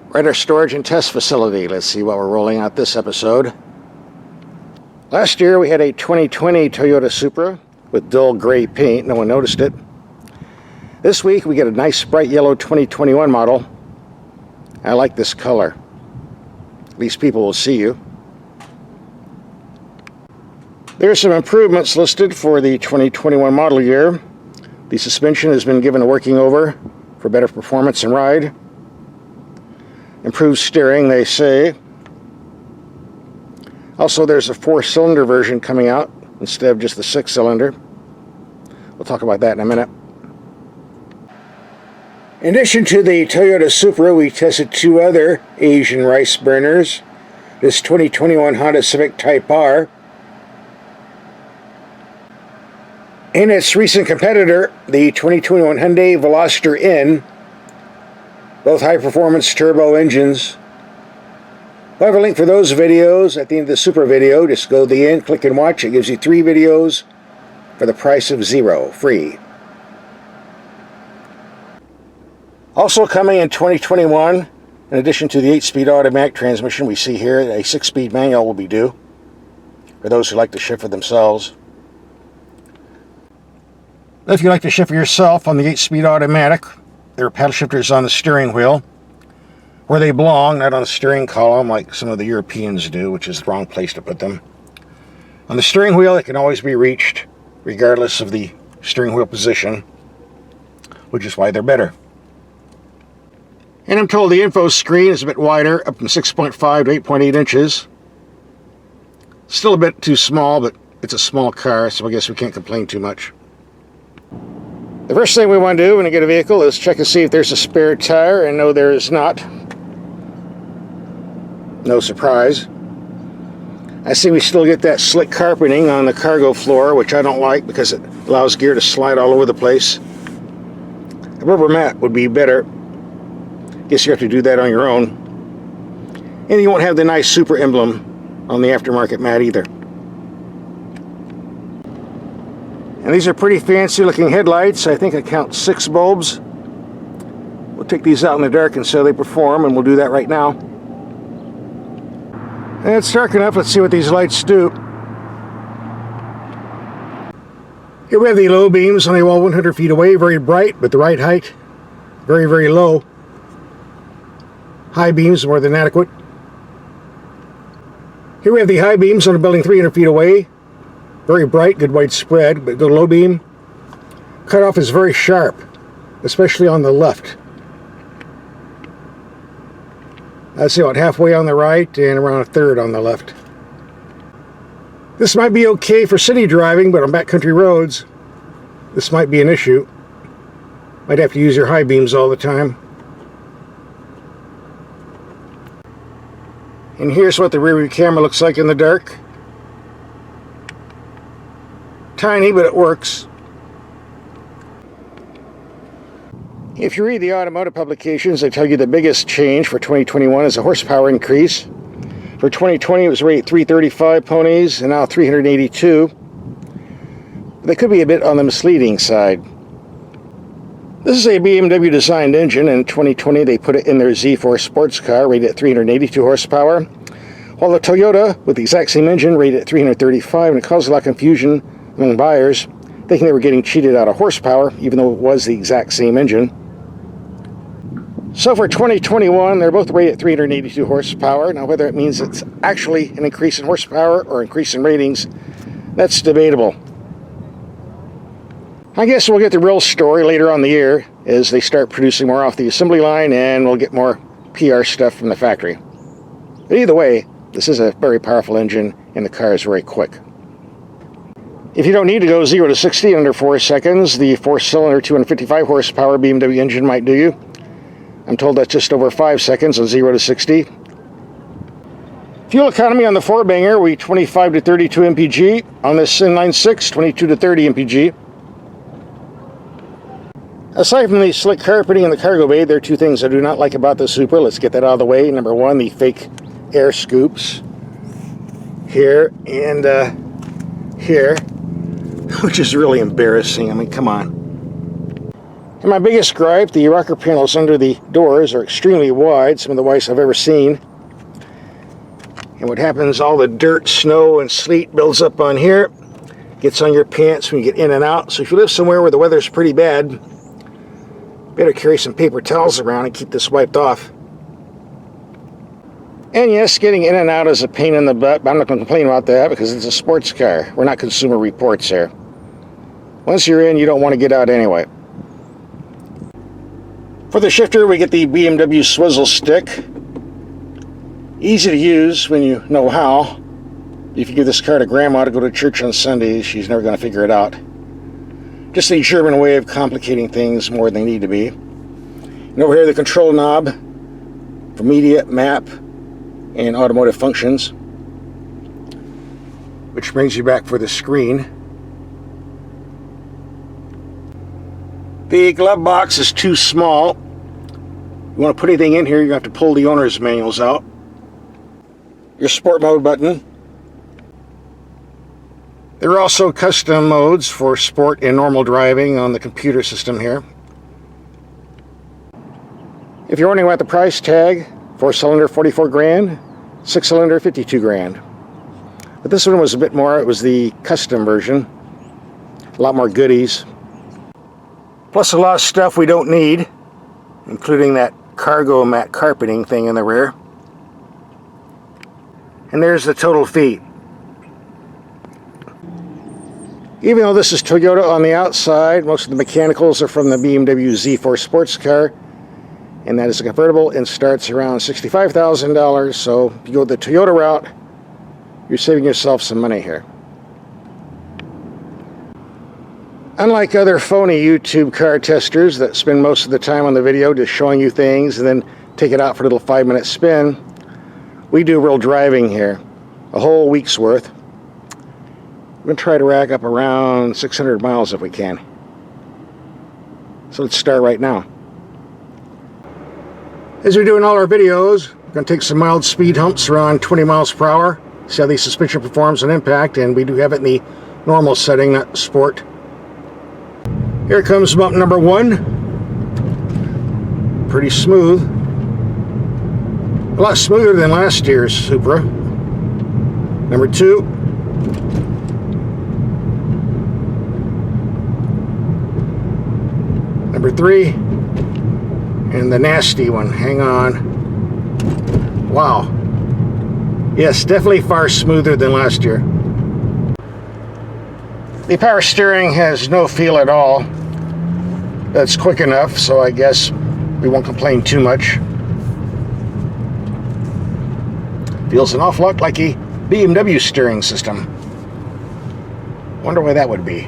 We're at our storage and test facility. Let's see what we're rolling out this episode. Last year we had a 2020 Toyota Supra with dull gray paint. No one noticed it. This week we get a nice bright yellow 2021 model. I like this color. At least people will see you. There are some improvements listed for the 2021 model year. The suspension has been given a working over for better performance and ride. Improved steering, they say. Also, there's a 4-cylinder version coming out instead of just the 6-cylinder. We'll talk about that in a minute. In addition to the Toyota Supra, we tested 2 other Asian rice burners. This 2021 Honda Civic Type R and its recent competitor, the 2021 Hyundai Veloster N. Both high-performance turbo engines. We'll have a link for those videos at the end of the Supra video. Just go to the end, click and watch. It gives you 3 videos for the price of 0, free. Also coming in 2021, in addition to the 8-speed automatic transmission we see here, a 6-speed manual will be due for those who like to shift for themselves. If you like to shift for yourself on the 8-speed automatic, there are paddle shifters on the steering wheel where they belong, not on the steering column like some of the Europeans do, which is the wrong place to put them. On the steering wheel, it can always be reached regardless of the steering wheel position, which is why they're better. And I'm told the info screen is a bit wider, up from 6.5 to 8.8 inches. Still a bit too small, but it's a small car, so I guess we can't complain too much. The first thing we want to do when we get a vehicle is check to see if there's a spare tire, and no, there is not. No surprise. I see we still get that slick carpeting on the cargo floor, which I don't like because it allows gear to slide all over the place. A rubber mat would be better. Guess you have to do that on your own. And you won't have the nice Supra emblem on the aftermarket mat either. And these are pretty fancy looking headlights. I think I count 6 bulbs. We'll take these out in the dark and see how they perform, and we'll do that right now. And it's dark enough. Let's see what these lights do. Here we have the low beams, only well 100 feet away, very bright, but the right height, very, very low. High beams more than adequate. Here we have the high beams on a building 300 feet away. Very bright, good white spread, but the low beam cutoff is very sharp, especially on the left. I'd say about halfway on the right and around a third on the left. This might be okay for city driving, but on backcountry roads, this might be an issue. Might have to use your high beams all the time. And here's what the rear view camera looks like in the dark. Tiny, but it works. If you read the automotive publications, they tell you the biggest change for 2021 is a horsepower increase. For 2020, it was rated 335 ponies, and now 382. They could be a bit on the misleading side. This is a BMW designed engine. In 2020, they put it in their Z4 sports car, rated at 382 horsepower, while the Toyota, with the exact same engine, rated at 335, and it caused a lot of confusion among buyers, thinking they were getting cheated out of horsepower, even though it was the exact same engine. So for 2021, they're both rated at 382 horsepower. Now, whether it means it's actually an increase in horsepower or increase in ratings, that's debatable. I guess we'll get the real story later on in the year as they start producing more off the assembly line, and we'll get more PR stuff from the factory. But either way, this is a very powerful engine, and the car is very quick. If you don't need to go 0 to 60 in under 4 seconds, the 4-cylinder 255 horsepower BMW engine might do you. I'm told that's just over 5 seconds on 0 to 60. Fuel economy on the 4-banger, we 25 to 32 mpg. On this inline 6, 22 to 30 mpg. Aside from the slick carpeting in the cargo bay, there are 2 things I do not like about the Supra. Let's get that out of the way. Number 1, the fake air scoops here and here, which is really embarrassing. I mean, come on. And my biggest gripe, the rocker panels under the doors are extremely wide, some of the widest I've ever seen. And what happens, all the dirt, snow, and sleet builds up on here, gets on your pants when you get in and out. So if you live somewhere where the weather's pretty bad, better carry some paper towels around and keep this wiped off. And yes, getting in and out is a pain in the butt, but I'm not going to complain about that because it's a sports car. We're not Consumer Reports here. Once you're in, you don't want to get out anyway. For the shifter, we get the BMW swizzle stick. Easy to use when you know how. If you give this car to Grandma to go to church on Sundays, she's never going to figure it out. Just a German way of complicating things more than they need to be. And over here, the control knob for media, map, and automotive functions, which brings you back for the screen. The glove box is too small. You want to put anything in here, you have to pull the owner's manuals out. Your sport mode button. There are also custom modes for sport and normal driving on the computer system here. If you're wondering about the price tag, 4-cylinder 44 grand, 6-cylinder 52 grand. But this one was a bit more, it was the custom version. A lot more goodies. Plus a lot of stuff we don't need, including that cargo mat carpeting thing in the rear. And there's the total fee. Even though this is Toyota on the outside, most of the mechanicals are from the BMW Z4 sports car, and that is a convertible and starts around $65,000. So if you go the Toyota route, you're saving yourself some money here. Unlike other phony YouTube car testers that spend most of the time on the video just showing you things and then take it out for a little 5-minute spin, we do real driving here, a whole week's worth. We're going to try to rack up around 600 miles if we can. So let's start right now. As we do in all our videos, we're going to take some mild speed humps around 20 miles per hour, see how the suspension performs on impact, and we do have it in the normal setting, not sport. Here comes bump number 1. Pretty smooth. A lot smoother than last year's Supra. Number 2. Number 3. And the nasty one. Hang on. Wow. Yes, definitely far smoother than last year. The power steering has no feel at all. That's quick enough, so I guess we won't complain too much. Feels an awful lot like a BMW steering system. Wonder why that would be.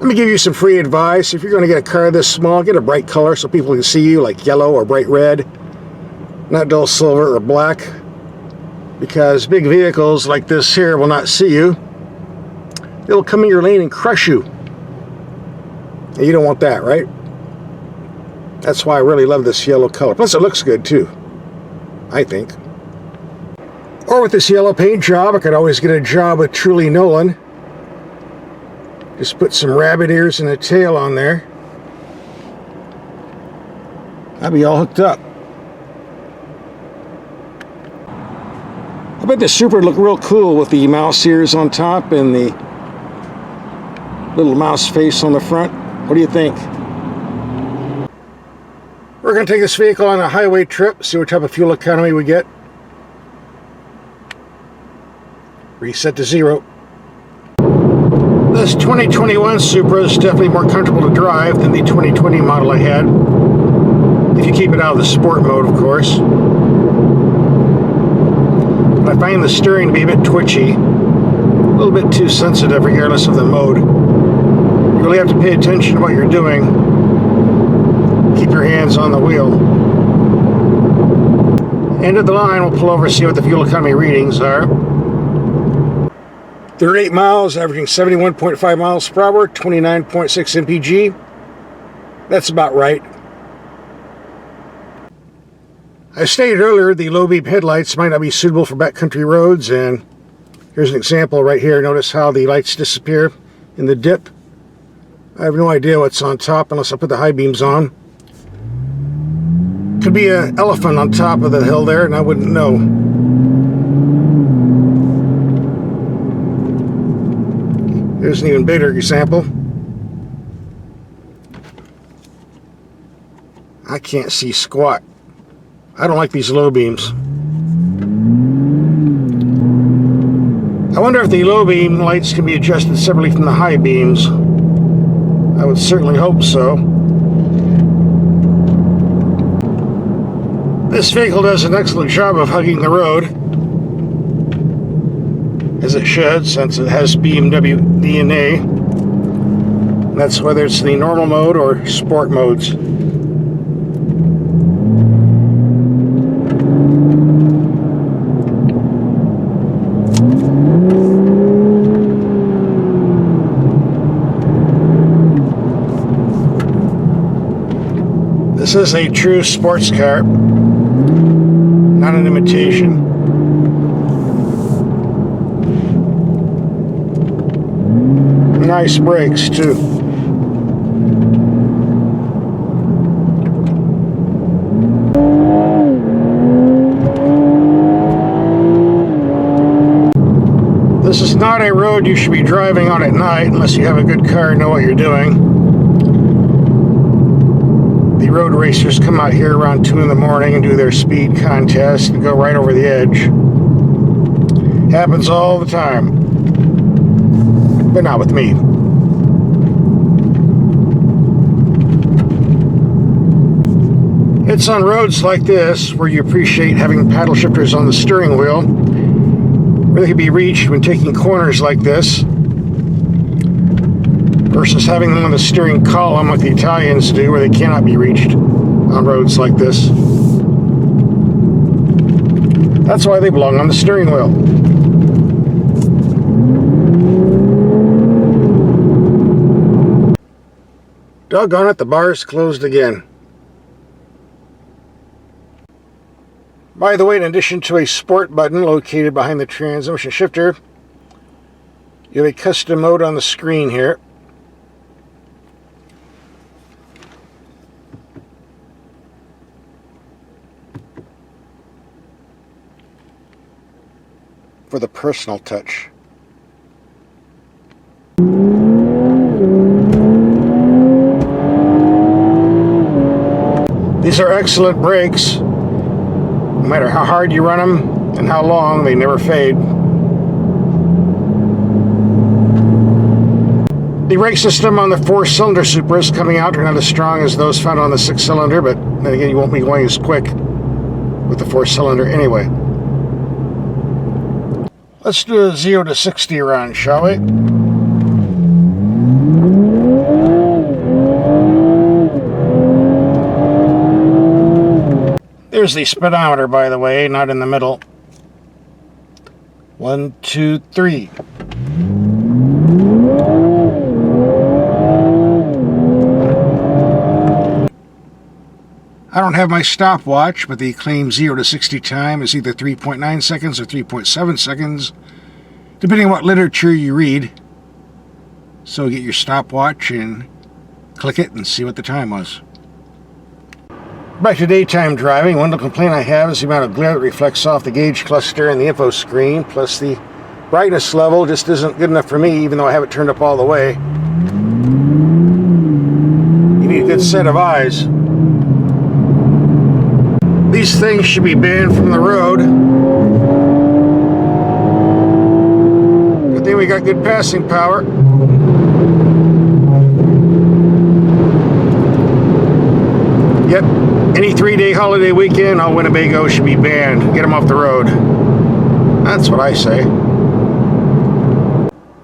Let me give you some free advice. If you're going to get a car this small, get a bright color so people can see you, like yellow or bright red, not dull silver or black, because big vehicles like this here will not see you. It'll come in your lane and crush you. And you don't want that, right? That's why I really love this yellow color. Plus it looks good too, I think. Or with this yellow paint job, I could always get a job with Truly Nolan. Just put some rabbit ears and a tail on there. I'll be all hooked up. I bet the Supra would look real cool with the mouse ears on top and the little mouse face on the front. What do you think? We're going to take this vehicle on a highway trip, see what type of fuel economy we get. Reset to 0. This 2021 Supra is definitely more comfortable to drive than the 2020 model I had. If you keep it out of the sport mode, of course. But I find the steering to be a bit twitchy, a little bit too sensitive regardless of the mode. You really have to pay attention to what you're doing. Keep your hands on the wheel. End of the line, we'll pull over and see what the fuel economy readings are. 38 miles, averaging 71.5 miles per hour, 29.6 mpg. That's about right. I stated earlier the low beam headlights might not be suitable for backcountry roads, and here's an example right here. Notice how the lights disappear in the dip. I have no idea what's on top unless I put the high beams on. Could be an elephant on top of the hill there, and I wouldn't know. Here's an even bigger example. I can't see squat. I don't like these low beams. I wonder if the low beam lights can be adjusted separately from the high beams. I would certainly hope so. This vehicle does an excellent job of hugging the road, as it should, since it has BMW DNA. That's whether it's the normal mode or sport modes. This is a true sports car, not an imitation. Nice brakes too. This is not a road you should be driving on at night unless you have a good car and know what you're doing. The road racers come out here around 2 in the morning and do their speed contest and go right over the edge. Happens all the time. But not with me. It's on roads like this where you appreciate having paddle shifters on the steering wheel, where they can be reached when taking corners like this, versus having them on the steering column like the Italians do, where they cannot be reached on roads like this. That's why they belong on the steering wheel. Doggone it, the bar's closed again. By the way, in addition to a sport button located behind the transmission shifter, you have a custom mode on the screen here. For the personal touch. These are excellent brakes. No matter how hard you run them and how long, they never fade. The brake system on the 4-cylinder Supras coming out are not as strong as those found on the 6-cylinder, but then again, you won't be going as quick with the 4-cylinder anyway. Let's do a 0 to 60 run, shall we? There's the speedometer, by the way, not in the middle. 1, 2, 3. I don't have my stopwatch, but the claimed 0 to 60 time is either 3.9 seconds or 3.7 seconds, depending on what literature you read. So get your stopwatch and click it and see what the time was. Back to daytime driving, one little complaint I have is the amount of glare that reflects off the gauge cluster and the info screen, plus the brightness level just isn't good enough for me, even though I have it turned up all the way. You need a good set of eyes. These things should be banned from the road. Good thing we got good passing power. Yep, any 3-day holiday weekend on Winnebago should be banned. Get them off the road. That's what I say.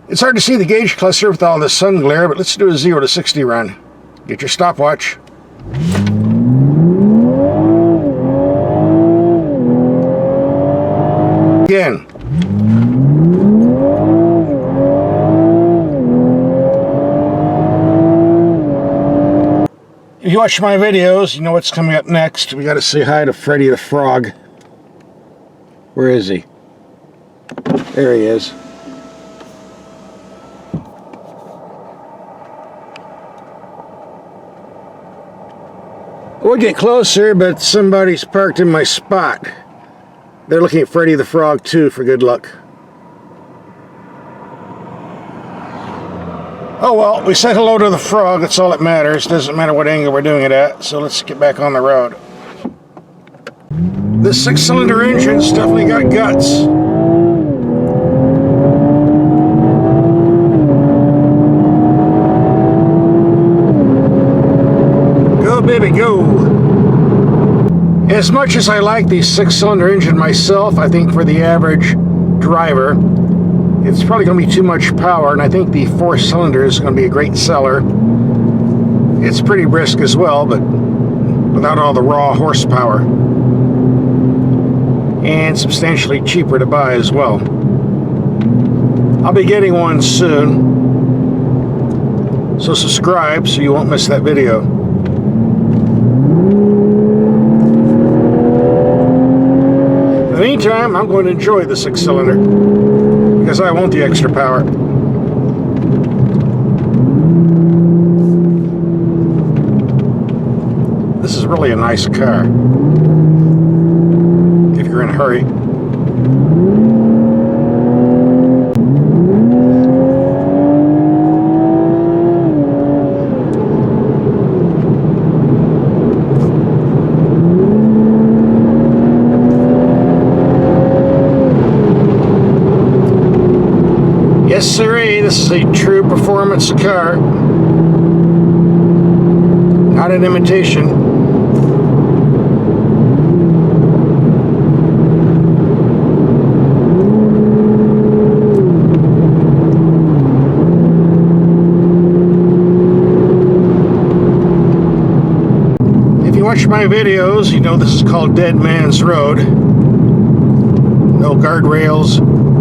It's hard to see the gauge cluster with all the sun glare, but let's do a 0 to 60 run. Get your stopwatch. Again. If you watch my videos, you know what's coming up next. We got to say hi to Freddy the Frog. Where is he? There he is. We'll get closer, but somebody's parked in my spot. They're looking at Freddy the Frog too for good luck. Oh well, we said hello to the frog, that's all that matters. Doesn't matter what angle we're doing it at, so let's get back on the road. This 6-cylinder engine's definitely got guts. Go baby, go! As much as I like the 6-cylinder engine myself, I think for the average driver, it's probably going to be too much power, and I think the 4-cylinder is going to be a great seller. It's pretty brisk as well, but without all the raw horsepower. And substantially cheaper to buy as well. I'll be getting one soon, so subscribe so you won't miss that video. In the meantime, I'm going to enjoy the 6-cylinder. Because I want the extra power. This is really a nice car. If you're in a hurry. Yes, sirree, this is a true performance car. Not an imitation. If you watch my videos, you know this is called Dead Man's Road. No guardrails.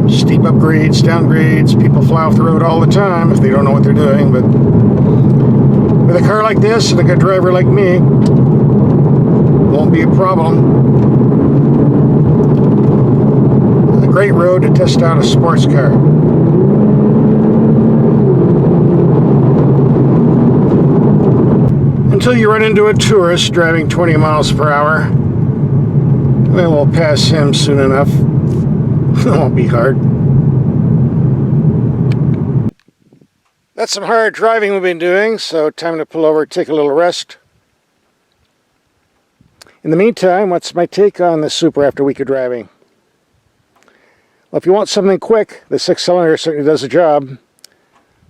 Steep upgrades, downgrades, people fly off the road all the time if they don't know what they're doing, but with a car like this and a good driver like me, won't be a problem. It's a great road to test out a sports car. Until you run into a tourist driving 20 miles per hour, then we'll pass him soon enough. It won't be hard. That's some hard driving we've been doing, so time to pull over and take a little rest. In the meantime, what's my take on the Supra after a week of driving? Well, if you want something quick, the 6-cylinder certainly does the job.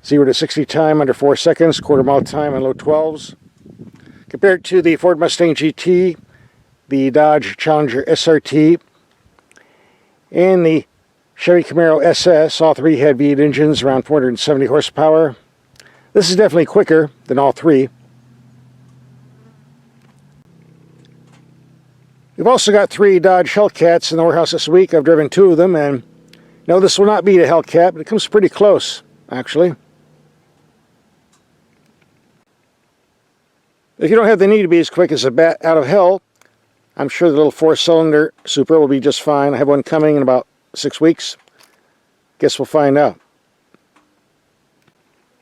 0 to 60 time under 4 seconds, quarter-mile time in low 12s. Compared to the Ford Mustang GT, the Dodge Challenger SRT, and the Chevy Camaro SS, all three had V8 engines around 470 horsepower. This is definitely quicker than all three. We've also got 3 Dodge Hellcats in the warehouse this week. I've driven 2 of them, and no, this will not beat a Hellcat, but it comes pretty close, actually. If you don't have the need to be as quick as a bat out of hell, I'm sure the little 4-cylinder Supra will be just fine. I have one coming in about 6 weeks. Guess we'll find out.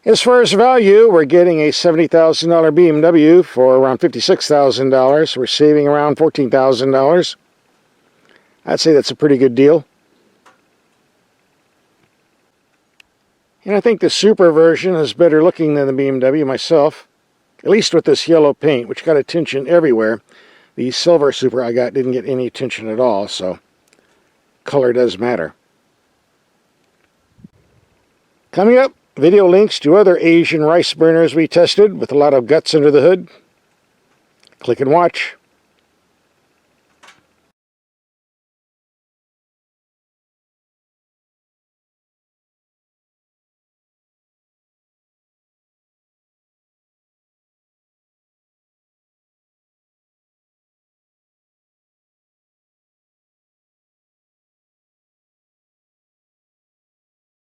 As far as value, we're getting a $70,000 BMW for around $56,000. We're saving around $14,000. I'd say that's a pretty good deal. And I think the Supra version is better looking than the BMW myself. At least with this yellow paint, which got attention everywhere. The silver Supra I got didn't get any attention at all, so color does matter. Coming up, video links to other Asian rice burners we tested with a lot of guts under the hood. Click and watch.